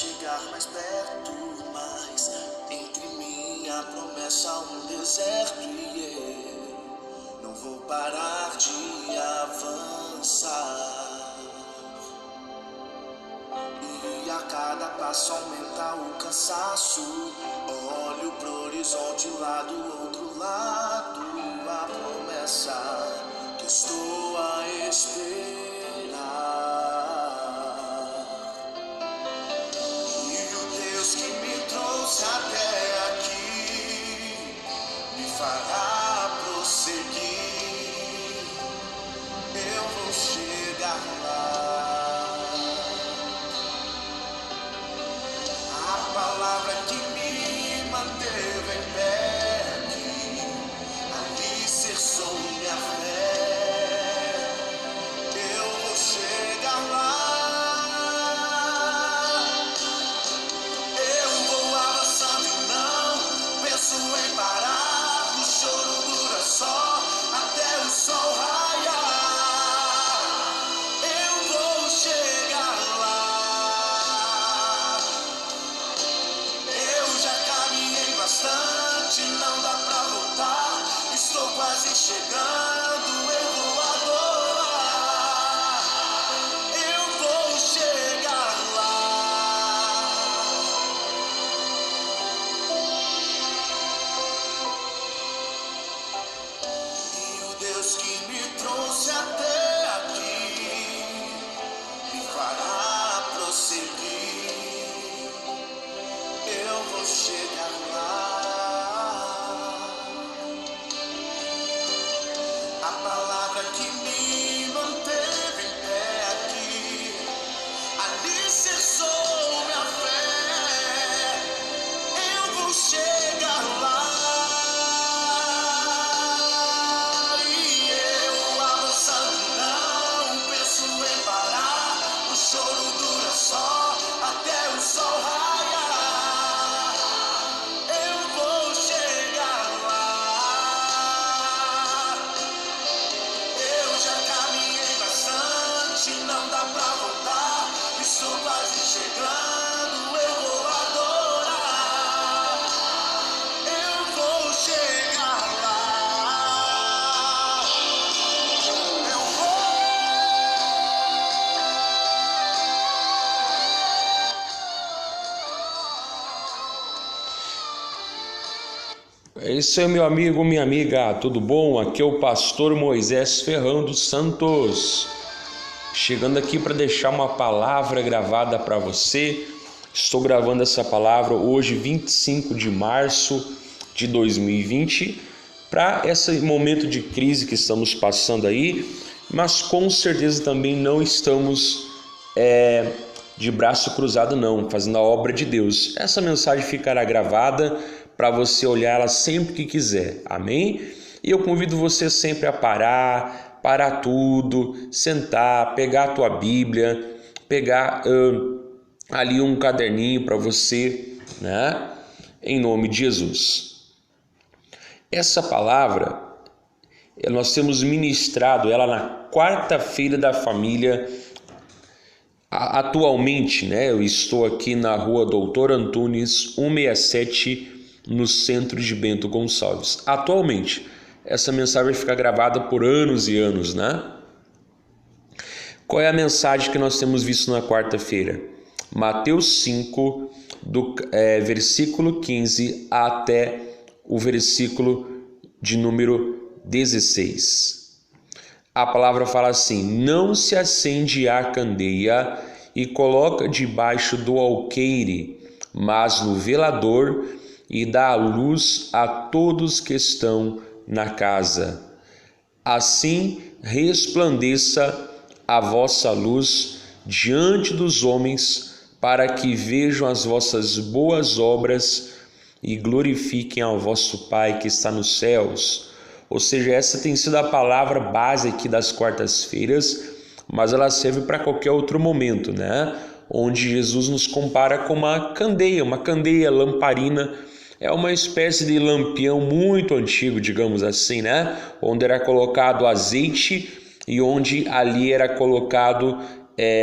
chegar mais perto, mas entre mim e a promessa um deserto, e eu não vou parar de avançar. E a cada passo aumenta o cansaço. Olho pro horizonte lá do outro lado, a promessa que estou a esperar. Que me trouxe até aqui me fará prosseguir. Eu vou chegar lá. A palavra que me manteve em pé aqui alicerçou minha fé. Eu vou chegar lá. Em parar, o choro dura só até o sol raiar. Eu vou chegar lá. Eu já caminhei bastante, não dá pra voltar. Estou quase chegando, eu vou adorar. Eu vou chegar lá. Deus que me trouxe até aqui me fará prosseguir. Eu vou chegar lá. A palavra que me manteve em pé aqui alicerçou minha fé. Eu vou chegar lá. Não dá pra voltar, estou quase chegando, eu vou adorar, eu vou chegar lá, eu É isso aí, meu amigo, minha amiga, tudo bom? Aqui é o pastor Moisés Ferrão dos Santos. Chegando aqui para deixar uma palavra gravada para você. Estou gravando essa palavra hoje, 25 de março de 2020, para esse momento de crise que estamos passando aí, mas com certeza também não estamos de braço cruzado não, fazendo a obra de Deus. Essa mensagem ficará gravada para você olhar ela sempre que quiser, amém? E eu convido você sempre a parar tudo, sentar, pegar a tua Bíblia, pegar ali um caderninho para você, né? Em nome de Jesus. Essa palavra, nós temos ministrado ela na quarta-feira da família. Atualmente, né? Eu estou aqui na rua Doutor Antunes, 167, no centro de Bento Gonçalves. Atualmente, essa mensagem vai ficar gravada por anos e anos, né? Qual é a mensagem que nós temos visto na quarta-feira? Mateus 5, versículo 15 até o versículo de número 16. A palavra fala assim: não se acende a candeia e coloca debaixo do alqueire, mas no velador, e dá a luz a todos que estão na casa. Assim resplandeça a vossa luz diante dos homens, para que vejam as vossas boas obras e glorifiquem ao vosso Pai que está nos céus. Ou seja, essa tem sido a palavra base aqui das quartas-feiras, mas ela serve para qualquer outro momento, né? Onde Jesus nos compara com uma candeia, lamparina. É uma espécie de lampião muito antigo, digamos assim, né? Onde era colocado azeite e onde ali era colocado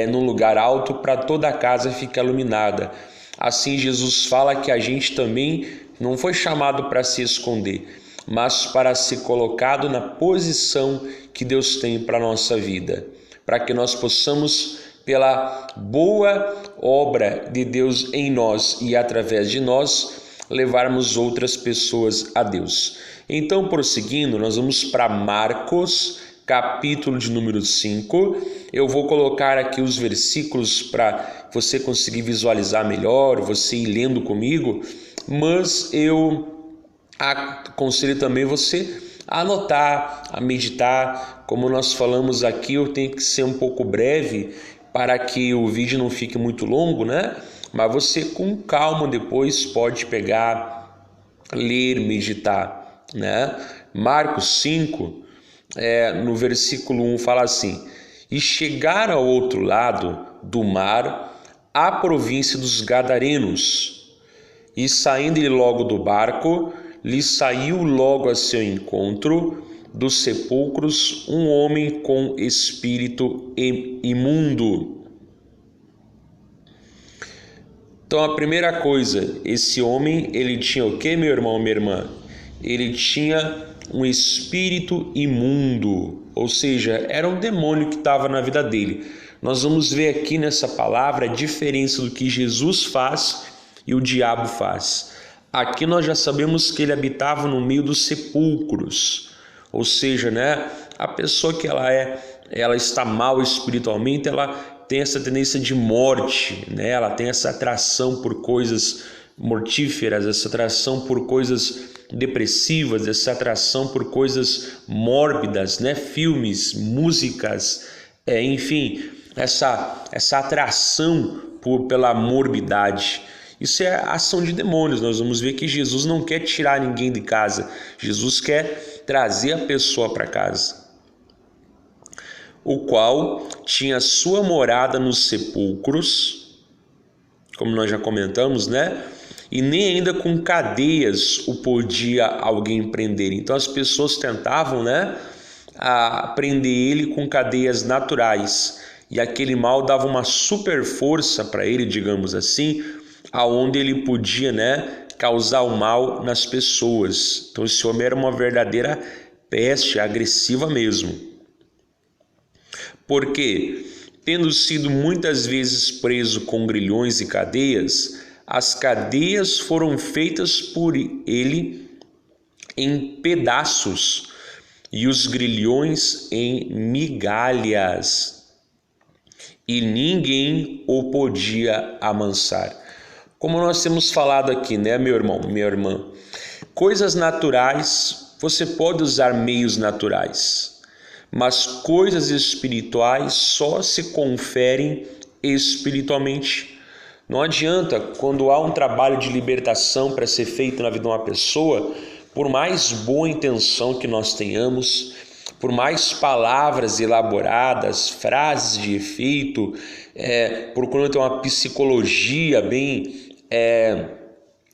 num lugar alto para toda a casa ficar iluminada. Assim Jesus fala que a gente também não foi chamado para se esconder, mas para ser colocado na posição que Deus tem para a nossa vida, para que nós possamos, pela boa obra de Deus em nós e através de nós, levarmos outras pessoas a Deus. Então, prosseguindo, nós vamos para Marcos, capítulo de número 5. Eu vou colocar aqui os versículos para você conseguir visualizar melhor, você ir lendo comigo, mas eu aconselho também você a anotar, a meditar. Como nós falamos aqui, eu tenho que ser um pouco breve para que o vídeo não fique muito longo, né? Mas você com calma depois pode pegar, ler, meditar, né? Marcos 5, no versículo 1 fala assim: e chegaram ao outro lado do mar, à província dos Gadarenos, e saindo-lhe logo do barco, lhe saiu logo a seu encontro dos sepulcros um homem com espírito imundo. Então a primeira coisa, esse homem, ele tinha o que, meu irmão, minha irmã? Ele tinha um espírito imundo, ou seja, era um demônio que estava na vida dele. Nós vamos ver aqui nessa palavra a diferença do que Jesus faz e o diabo faz. Aqui nós já sabemos que ele habitava no meio dos sepulcros, ou seja, né, a pessoa que ela está mal espiritualmente, ela tem essa tendência de morte, né? Ela tem essa atração por coisas mortíferas, essa atração por coisas depressivas, essa atração por coisas mórbidas, né? Filmes, músicas, enfim, essa atração pela morbidade. Isso é ação de demônios. Nós vamos ver que Jesus não quer tirar ninguém de casa, Jesus quer trazer a pessoa para casa, o qual tinha sua morada nos sepulcros, como nós já comentamos, né? E nem ainda com cadeias o podia alguém prender. Então as pessoas tentavam, né, a prender ele com cadeias naturais, e aquele mal dava uma super força para ele, digamos assim, aonde ele podia, né, causar o mal nas pessoas. Então esse homem era uma verdadeira peste, agressiva mesmo. Porque, tendo sido muitas vezes preso com grilhões e cadeias, as cadeias foram feitas por ele em pedaços e os grilhões em migalhas, e ninguém o podia amansar. Como nós temos falado aqui, né, meu irmão, minha irmã, coisas naturais, você pode usar meios naturais, mas coisas espirituais só se conferem espiritualmente. Não adianta, quando há um trabalho de libertação para ser feito na vida de uma pessoa, por mais boa intenção que nós tenhamos, por mais palavras elaboradas, frases de efeito, procurando ter uma psicologia bem,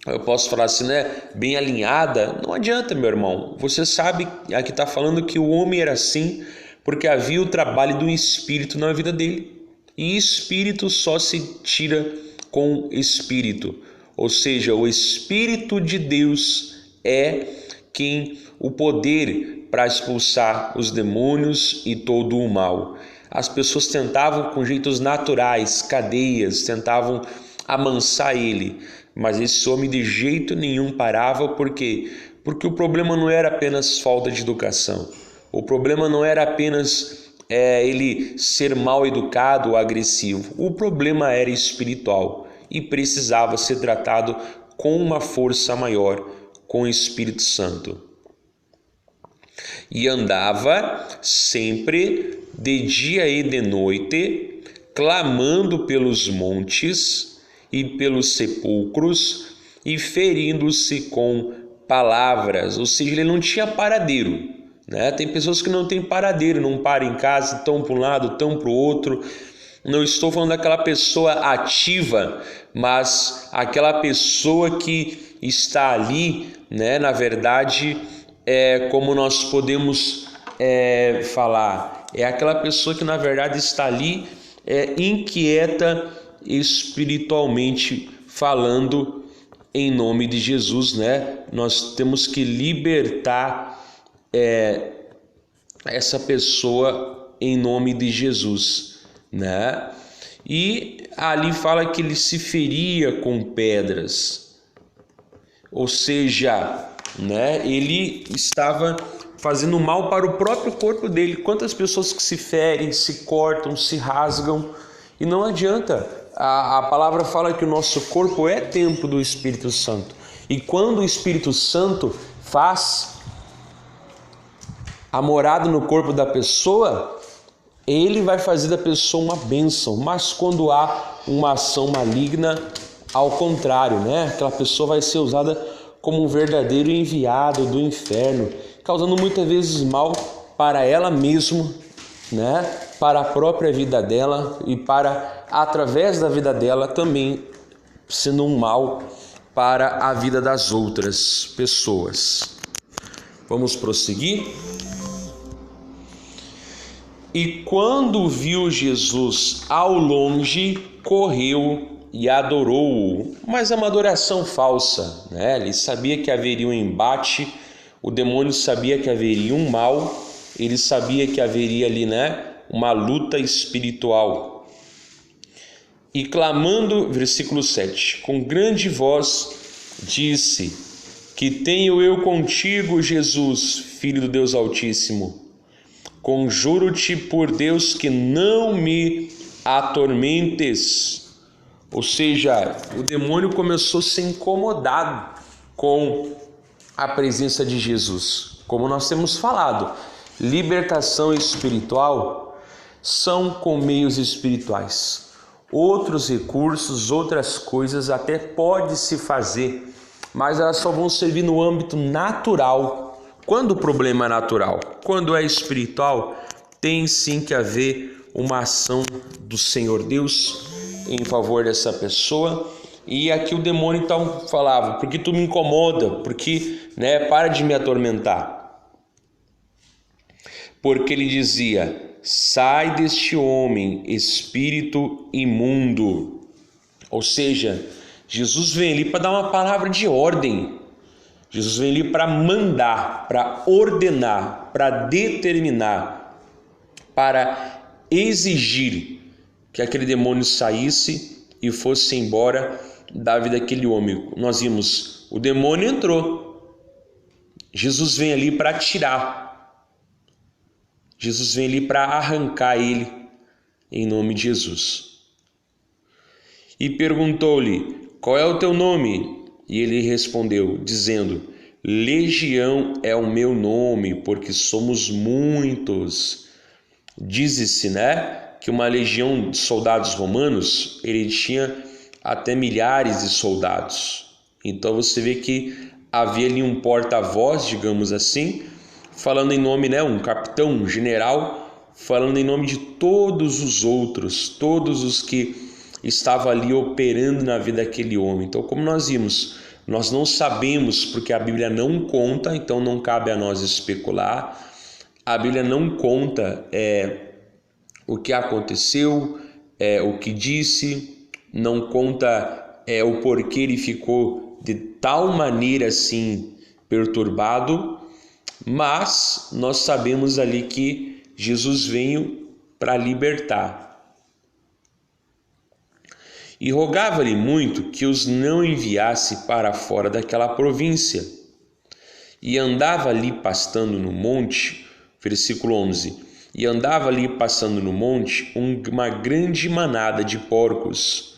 eu posso falar assim, né, bem alinhada, não adianta, meu irmão. Você sabe, aqui está falando que o homem era assim porque havia o trabalho do Espírito na vida dele. E Espírito só se tira com Espírito, ou seja, o Espírito de Deus é quem o poder para expulsar os demônios e todo o mal. As pessoas tentavam com jeitos naturais, cadeias, tentavam amansar ele, mas esse homem de jeito nenhum parava. Por quê? Porque o problema não era apenas falta de educação, o problema não era apenas ele ser mal educado ou agressivo, o problema era espiritual e precisava ser tratado com uma força maior, com o Espírito Santo. E andava sempre de dia e de noite, clamando pelos montes e pelos sepulcros e ferindo-se com palavras. Ou seja, ele não tinha paradeiro, né? Tem pessoas que não têm paradeiro, não param em casa, estão para um lado, estão para o outro. Não estou falando daquela pessoa ativa, mas aquela pessoa que está ali, né? Na verdade, como nós podemos falar, é aquela pessoa que na verdade está ali inquieta espiritualmente falando em nome de Jesus, né? Nós temos que libertar essa pessoa em nome de Jesus, né? E ali fala que ele se feria com pedras, ou seja, né? Ele estava fazendo mal para o próprio corpo dele. Quantas pessoas que se ferem, se cortam, se rasgam, e não adianta. A palavra fala que o nosso corpo é templo do Espírito Santo, e quando o Espírito Santo faz a morada no corpo da pessoa, ele vai fazer da pessoa uma bênção. Mas quando há uma ação maligna, ao contrário, né? Aquela pessoa vai ser usada como um verdadeiro enviado do inferno, causando muitas vezes mal para ela mesma, né? Para a própria vida dela e para, através da vida dela, também sendo um mal para a vida das outras pessoas. Vamos prosseguir? E quando viu Jesus ao longe, correu e adorou-o, mas é uma adoração falsa, né? Ele sabia que haveria um embate, o demônio sabia que haveria um mal, ele sabia que haveria ali, né, uma luta espiritual. E clamando, versículo 7, com grande voz disse: que tenho eu contigo, Jesus, Filho do Deus Altíssimo? Conjuro-te por Deus que não me atormentes. Ou seja, o demônio começou a ser incomodado com a presença de Jesus. Como nós temos falado, libertação espiritual são com meios espirituais. Outros recursos, outras coisas até pode se fazer, mas elas só vão servir no âmbito natural. Quando o problema é natural, quando é espiritual, tem sim que haver uma ação do Senhor Deus em favor dessa pessoa. E aqui o demônio então falava: porque tu me incomoda, porque, né, para de me atormentar. Porque ele dizia: sai deste homem, espírito imundo. Ou seja, Jesus vem ali para dar uma palavra de ordem. Jesus vem ali para mandar, para ordenar, para determinar, para exigir que aquele demônio saísse e fosse embora da vida daquele homem. Nós vimos, o demônio entrou, Jesus vem ali para tirar, Jesus vem ali para arrancar ele, em nome de Jesus. E perguntou-lhe: qual é o teu nome? E ele respondeu, dizendo: Legião é o meu nome, porque somos muitos. Diz-se, né, que uma legião de soldados romanos, ele tinha até milhares de soldados. Então você vê que havia ali um porta-voz, digamos assim, falando em nome, né, um capitão, um general, falando em nome de todos os outros, todos os que estavam ali operando na vida daquele homem. Então, como nós vimos, nós não sabemos, porque a Bíblia não conta, então não cabe a nós especular. A Bíblia não conta o que aconteceu, o que disse, não conta o porquê ele ficou de tal maneira assim perturbado, mas nós sabemos ali que Jesus veio para libertar. E rogava-lhe muito que os não enviasse para fora daquela província. E andava ali pastando no monte, versículo 11, e andava ali passando no monte uma grande manada de porcos.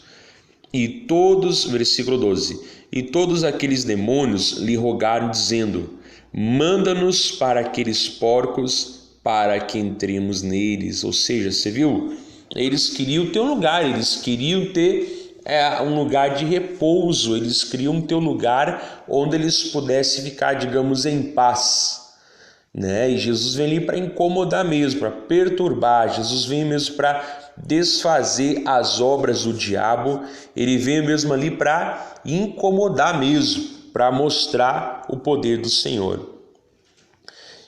E todos, versículo 12, e todos aqueles demônios lhe rogaram, dizendo: manda-nos para aqueles porcos, para que entremos neles. Ou seja, você viu? Eles queriam ter um lugar, eles queriam ter um lugar de repouso, eles queriam ter um lugar onde eles pudessem ficar, digamos, em paz, né? E Jesus vem ali para incomodar mesmo, para perturbar. Jesus vem mesmo para desfazer as obras do diabo, ele vem mesmo ali para incomodar mesmo, para mostrar o poder do Senhor.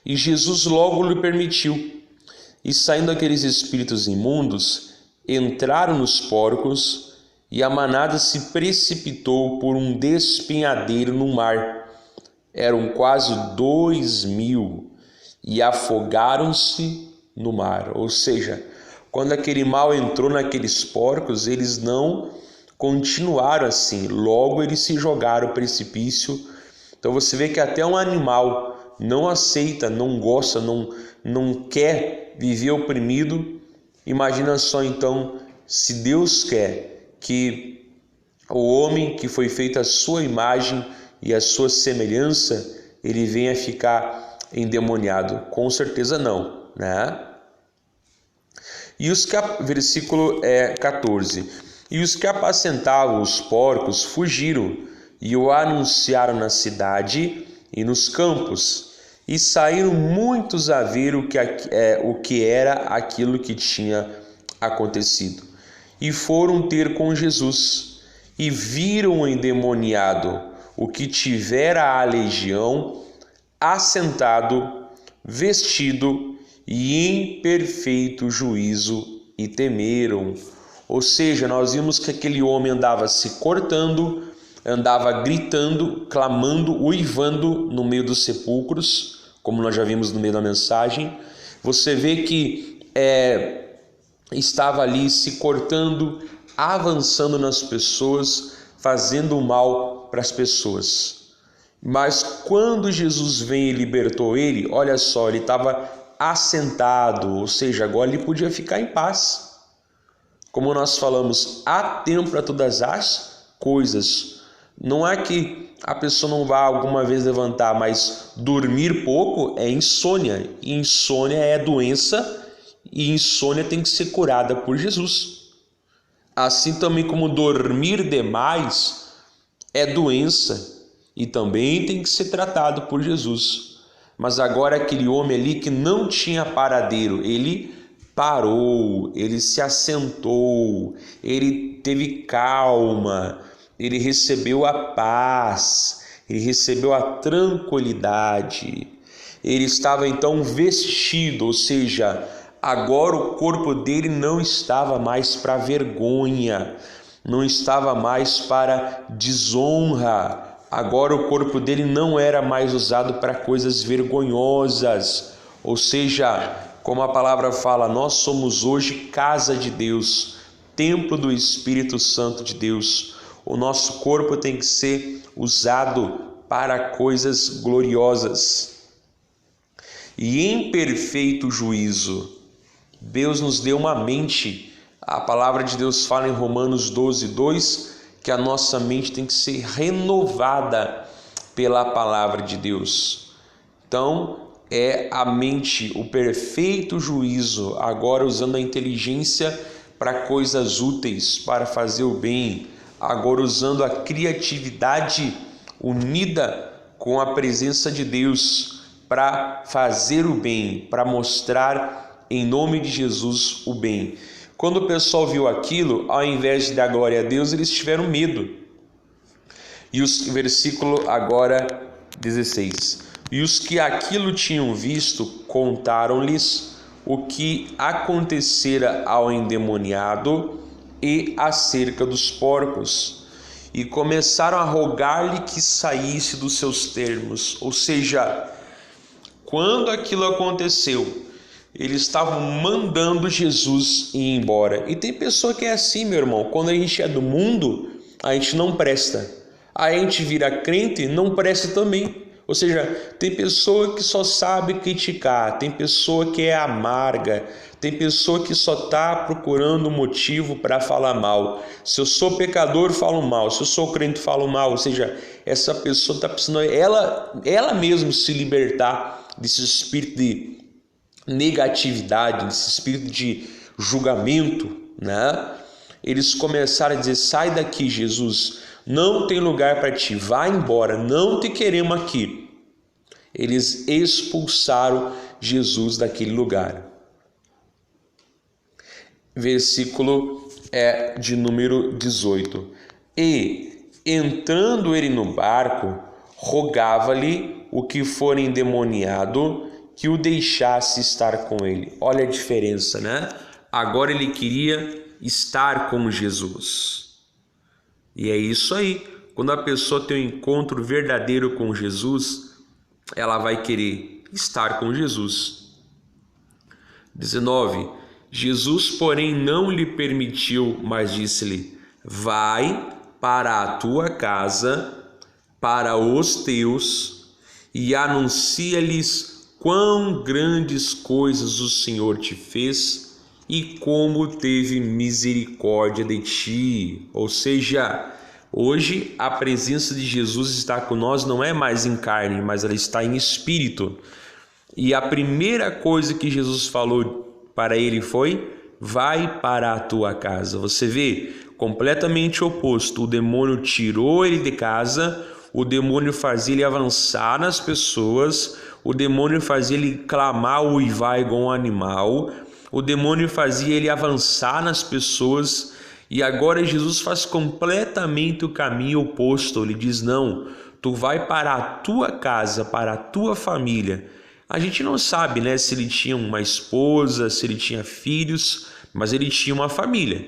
E Jesus logo lhe permitiu. E saindo aqueles espíritos imundos, entraram nos porcos e a manada se precipitou por um despenhadeiro no mar. Eram quase 2.000 e afogaram-se no mar. Ou seja, quando aquele mal entrou naqueles porcos, eles não continuaram assim, logo eles se jogaram ao precipício. Então você vê que até um animal não aceita, não gosta, não quer viver oprimido. Imagina só então, se Deus quer que o homem que foi feito à sua imagem e à sua semelhança, ele venha ficar endemoniado. Com certeza não, né? E versículo 14. E os que apacentavam os porcos fugiram e o anunciaram na cidade e nos campos. E saíram muitos a ver o que era aquilo que tinha acontecido. E foram ter com Jesus e viram o endemoniado, o que tivera a legião, assentado, vestido e em perfeito juízo, e temeram. Ou seja, nós vimos que aquele homem andava se cortando, andava gritando, clamando, uivando no meio dos sepulcros, como nós já vimos no meio da mensagem. Você vê que estava ali se cortando, avançando nas pessoas, fazendo mal para as pessoas. Mas quando Jesus vem e libertou ele, olha só, ele estava assentado, ou seja, agora ele podia ficar em paz. Como nós falamos, há tempo para todas as coisas. Não é que a pessoa não vá alguma vez levantar, mas dormir pouco é insônia. E insônia é doença, e insônia tem que ser curada por Jesus. Assim também como dormir demais é doença e também tem que ser tratado por Jesus. Mas agora aquele homem ali que não tinha paradeiro, ele parou, ele se assentou, ele teve calma, ele recebeu a paz, ele recebeu a tranquilidade. Ele estava então vestido, ou seja, agora o corpo dele não estava mais para vergonha, não estava mais para desonra. Agora o corpo dele não era mais usado para coisas vergonhosas. Ou seja, como a palavra fala, nós somos hoje casa de Deus, templo do Espírito Santo de Deus. O nosso corpo tem que ser usado para coisas gloriosas. E em perfeito juízo, Deus nos deu uma mente. A palavra de Deus fala em Romanos 12:2 que a nossa mente tem que ser renovada pela palavra de Deus. Então, é a mente, o perfeito juízo, agora usando a inteligência para coisas úteis, para fazer o bem, agora usando a criatividade unida com a presença de Deus para fazer o bem, para mostrar em nome de Jesus o bem. Quando o pessoal viu aquilo, ao invés de dar glória a Deus, eles tiveram medo. E o versículo agora 16. E os que aquilo tinham visto, contaram-lhes o que acontecera ao endemoniado e acerca dos porcos. E começaram a rogar-lhe que saísse dos seus termos. Ou seja, quando aquilo aconteceu, eles estavam mandando Jesus ir embora. E tem pessoa que é assim, meu irmão. Quando a gente é do mundo, a gente não presta. A gente vira crente, não presta também. Ou seja, tem pessoa que só sabe criticar, tem pessoa que é amarga, tem pessoa que só está procurando motivo para falar mal. Se eu sou pecador, falo mal. Se eu sou crente, falo mal. Ou seja, essa pessoa está precisando ela mesma se libertar desse espírito de negatividade, desse espírito de julgamento, né? Eles começaram a dizer: sai daqui, Jesus, não tem lugar para ti, vai embora, não te queremos aqui. Eles expulsaram Jesus daquele lugar. Versículo de número 18. E, entrando ele no barco, rogava-lhe o que for endemoniado que o deixasse estar com ele. Olha a diferença, né? Agora ele queria estar com Jesus. E é isso aí. Quando a pessoa tem um encontro verdadeiro com Jesus, ela vai querer estar com Jesus. 19. Jesus, porém, não lhe permitiu, mas disse-lhe: vai para a tua casa, para os teus, e anuncia-lhes quão grandes coisas o Senhor te fez e como teve misericórdia de ti. Ou seja, hoje a presença de Jesus está com nós, não é mais em carne, mas ela está em espírito. E a primeira coisa que Jesus falou para ele foi: vai para a tua casa. Você vê, completamente oposto. O demônio tirou ele de casa, o demônio fazia ele avançar nas pessoas, o demônio fazia ele clamar, uivar igual um animal, o demônio fazia ele avançar nas pessoas. E agora Jesus faz completamente o caminho oposto. Ele diz: não, tu vai para a tua casa, para a tua família. A gente não sabe, né, se ele tinha uma esposa, se ele tinha filhos, mas ele tinha uma família.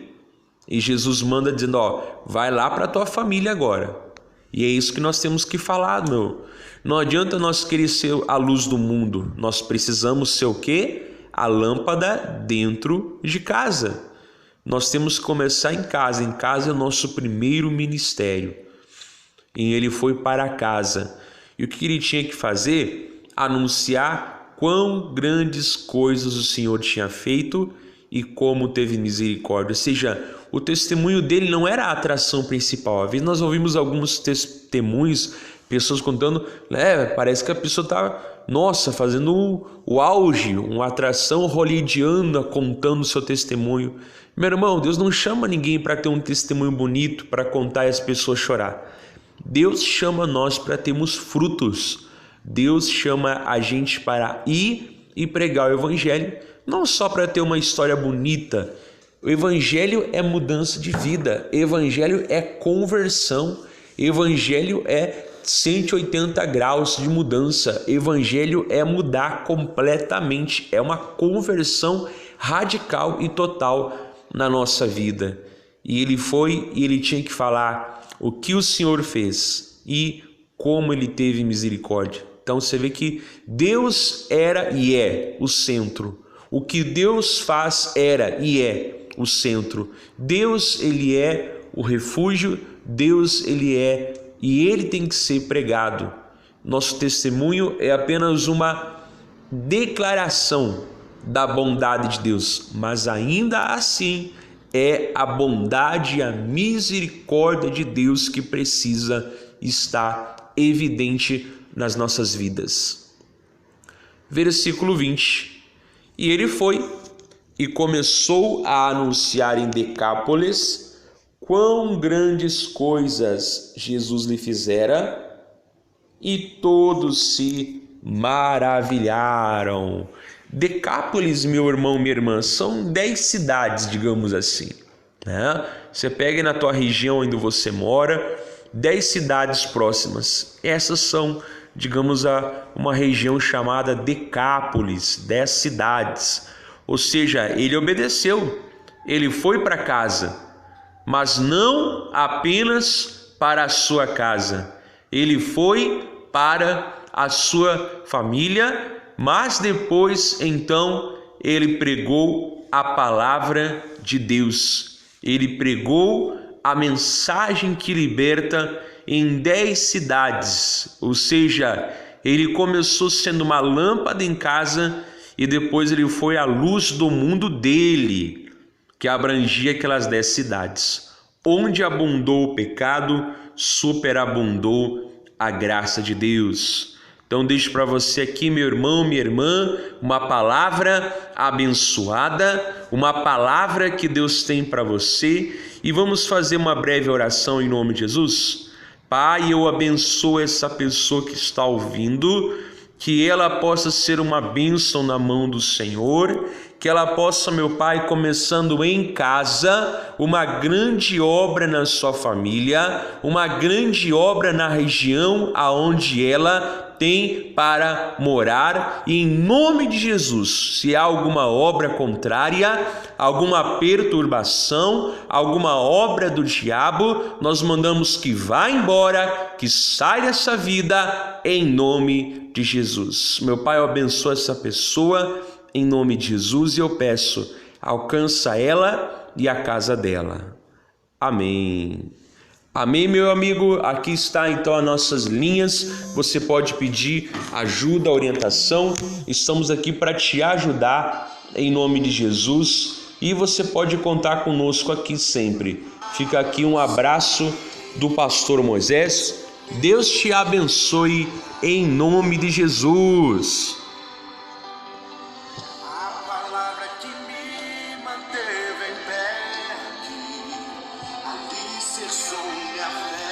E Jesus manda dizendo: ó, vai lá para a tua família agora. E é isso que nós temos que falar, meu. Não adianta nós querer ser a luz do mundo. Nós precisamos ser o quê? A lâmpada dentro de casa. Nós temos que começar em casa. Em casa é o nosso primeiro ministério. E ele foi para casa. E o que ele tinha que fazer? Anunciar quão grandes coisas o Senhor tinha feito e como teve misericórdia. Ou seja, o testemunho dele não era a atração principal. Às vezes nós ouvimos alguns testemunhos, pessoas contando, parece que a pessoa está, fazendo o auge, uma atração hollywoodiana, contando o seu testemunho. Meu irmão, Deus não chama ninguém para ter um testemunho bonito, para contar e as pessoas chorar. Deus chama nós para termos frutos. Deus chama a gente para ir e pregar o Evangelho, não só para ter uma história bonita. O Evangelho é mudança de vida, Evangelho é conversão, Evangelho é 180 graus de mudança, Evangelho é mudar completamente, é uma conversão radical e total na nossa vida. E ele foi e ele tinha que falar o que o Senhor fez e como ele teve misericórdia. Então você vê que Deus era e é o centro. O que Deus faz era e é o centro. Deus, ele é o refúgio. Deus, ele é e ele tem que ser pregado. Nosso testemunho é apenas uma declaração da bondade de Deus, mas ainda assim é a bondade e a misericórdia de Deus que precisa estar evidente nas nossas vidas. Versículo 20. E ele foi e começou a anunciar em Decápolis quão grandes coisas Jesus lhe fizera, e todos se maravilharam. Decápolis, meu irmão, minha irmã, são 10 cidades, digamos assim, né? Você pega na tua região onde você mora, 10 cidades próximas. Essas são, digamos, uma região chamada Decápolis, 10 cidades. Ou seja, ele obedeceu, ele foi para casa, mas não apenas para a sua casa. Ele foi para a sua família, mas depois, então, ele pregou a palavra de Deus. Ele pregou a mensagem que liberta em 10 cidades. Ou seja, ele começou sendo uma lâmpada em casa e depois ele foi a luz do mundo dele, que abrangia aquelas 10 cidades. Onde abundou o pecado, superabundou a graça de Deus. Então deixo para você aqui, meu irmão, minha irmã, uma palavra abençoada, uma palavra que Deus tem para você. E vamos fazer uma breve oração em nome de Jesus. Pai, eu abençoo essa pessoa que está ouvindo, que ela possa ser uma bênção na mão do Senhor, que ela possa, meu Pai, começando em casa, uma grande obra na sua família, uma grande obra na região aonde ela tem para morar, e em nome de Jesus, se há alguma obra contrária, alguma perturbação, alguma obra do diabo, nós mandamos que vá embora, que saia dessa vida, em nome de Jesus. Meu Pai, eu abençoo essa pessoa em nome de Jesus e eu peço, alcança ela e a casa dela. Amém. Amém, meu amigo? Aqui está então as nossas linhas. Você pode pedir ajuda, orientação. Estamos aqui para te ajudar em nome de Jesus. E você pode contar conosco aqui sempre. Fica aqui um abraço do pastor Moisés. Deus te abençoe em nome de Jesus. A palavra que me manteve em pé, alicerçou minha fé.